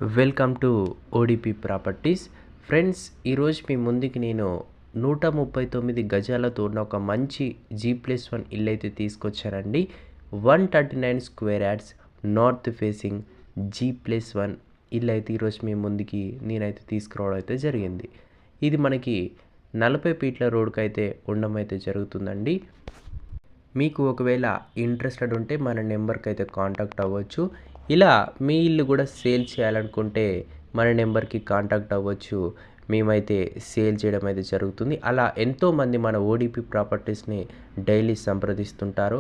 Welcome to ODP properties. Friends, ఈరోజు మీ ముందుకి నేను 139 గజాలతో ఉన్న ఒక మంచి G+1 ఇల్లు అయితే తీసుకొచ్చానండి. 139 square yards north facing G+1 ఇల్లు అయితే ఈరోజు మీ ముందుకి నేనైతే తీసుకురావడం అయితే జరిగింది. ఇది మనకి 40 ఫీట్ల రోడ్కి అయితే ఉండడం అయితే జరుగుతుందండి. మీకు ఒకవేళ ఇంట్రెస్టెడ్ ఉంటే మన నెంబర్కి అయితే కాంటాక్ట్ అవ్వచ్చు. ఇలా మీ ఇల్లు కూడా సేల్ చేయాలనుకుంటే మన నెంబర్కి కాంటాక్ట్ అవ్వచ్చు. మేమైతే సేల్ చేయడం అయితే జరుగుతుంది. అలా ఎంతోమంది మన ఓడిపి ప్రాపర్టీస్ని డైలీ సంప్రదిస్తుంటారు.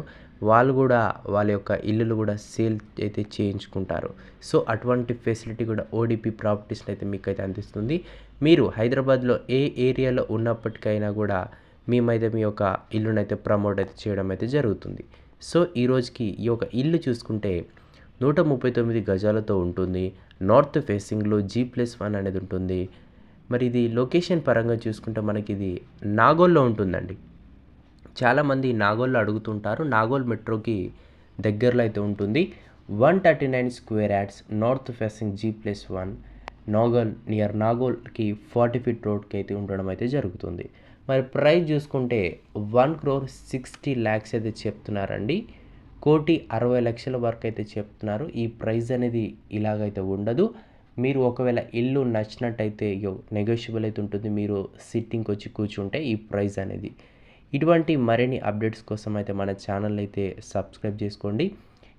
వాళ్ళు కూడా వాళ్ళ యొక్క ఇల్లులు కూడా సేల్ అయితే చేయించుకుంటారు. సో అటువంటి ఫెసిలిటీ కూడా ఓడిపి ప్రాపర్టీస్ని అయితే మీకు అయితే అందిస్తుంది. మీరు హైదరాబాద్లో ఏ ఏరియాలో ఉన్నప్పటికైనా కూడా మేమైతే మీ యొక్క ఇల్లునైతే ప్రమోట్ అయితే చేయడం అయితే జరుగుతుంది. సో ఈరోజుకి ఈ యొక్క ఇల్లు చూసుకుంటే 139 గజాలతో ఉంటుంది. నార్త్ ఫేసింగ్లో G+1 అనేది ఉంటుంది. మరి ఇది లొకేషన్ పరంగా చూసుకుంటే మనకి ఇది నాగోల్లో ఉంటుందండి. చాలామంది నాగోల్లో అడుగుతుంటారు. నాగోల్ మెట్రోకి దగ్గరలో అయితే ఉంటుంది. 139 square yards north facing G+1 Nagole near నాగోల్కి 40 ఫీట్ రోడ్కి అయితే ఉండడం అయితే జరుగుతుంది. మరి ప్రైస్ చూసుకుంటే 1,60 lakhs అయితే చెప్తున్నారండి. 1,60,00,000 వరకు అయితే చెప్తున్నారు. ఈ ప్రైస్ అనేది ఇలాగైతే ఉండదు. మీరు ఒకవేళ ఇల్లు నచ్చినట్టయితే నెగోషియబుల్ అయితే ఉంటుంది. మీరు సిట్టింగ్కి వచ్చి కూర్చుంటే ఈ ప్రైస్ అనేది. ఇటువంటి మరిన్ని అప్డేట్స్ కోసం అయితే మన ఛానల్ అయితే సబ్స్క్రైబ్ చేసుకోండి.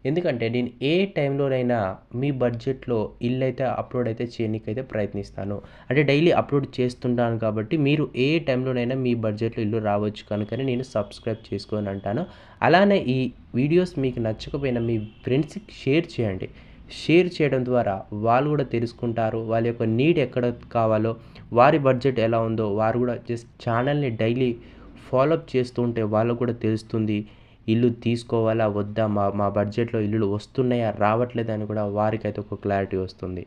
ఎందుకంటే నేను ఏ టైంలోనైనా మీ బడ్జెట్లో ఇల్లు అయితే అప్లోడ్ అయితే చేయడానికైతే ప్రయత్నిస్తాను. అంటే డైలీ అప్లోడ్ చేస్తుంటాను కాబట్టి మీరు ఏ టైంలోనైనా మీ బడ్జెట్లో ఇల్లు రావచ్చు కనుకనే నేను సబ్స్క్రైబ్ చేసుకొని అంటాను. అలానే ఈ వీడియోస్ మీకు నచ్చకపోయినా మీ ఫ్రెండ్స్కి షేర్ చేయండి. షేర్ చేయడం ద్వారా వాళ్ళు కూడా తెలుసుకుంటారు. వాళ్ళ యొక్క నీడ్ ఎక్కడ కావాలో, వారి బడ్జెట్ ఎలా ఉందో వారు కూడా జస్ట్ ఛానల్ని డైలీ ఫాలోఅప్ చేస్తూ ఉంటే వాళ్ళకు కూడా తెలుస్తుంది. ఇల్లు తీసుకోవాలా వద్దా, మా బడ్జెట్లో ఇల్లులు వస్తున్నాయా రావట్లేదా అని కూడా వారికైతే ఒక క్లారిటీ వస్తుంది.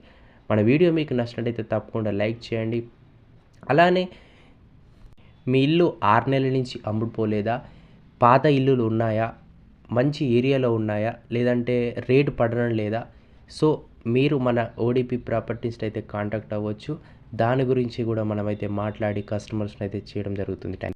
మన వీడియో మీకు నచ్చినట్టయితే తప్పకుండా లైక్ చేయండి. అలానే మీ ఇల్లు 6 నెలల నుంచి అమ్ముడుపోలేదా, పాత ఇల్లులు ఉన్నాయా, మంచి ఏరియాలో ఉన్నాయా, లేదంటే రేటు పడడం లేదా, సో మీరు మన ఓడిపి ప్రాపర్టీస్ అయితే కాంటాక్ట్ అవ్వచ్చు. దాని గురించి కూడా మనమైతే మాట్లాడి కస్టమర్స్ని అయితే చేయడం జరుగుతుంది.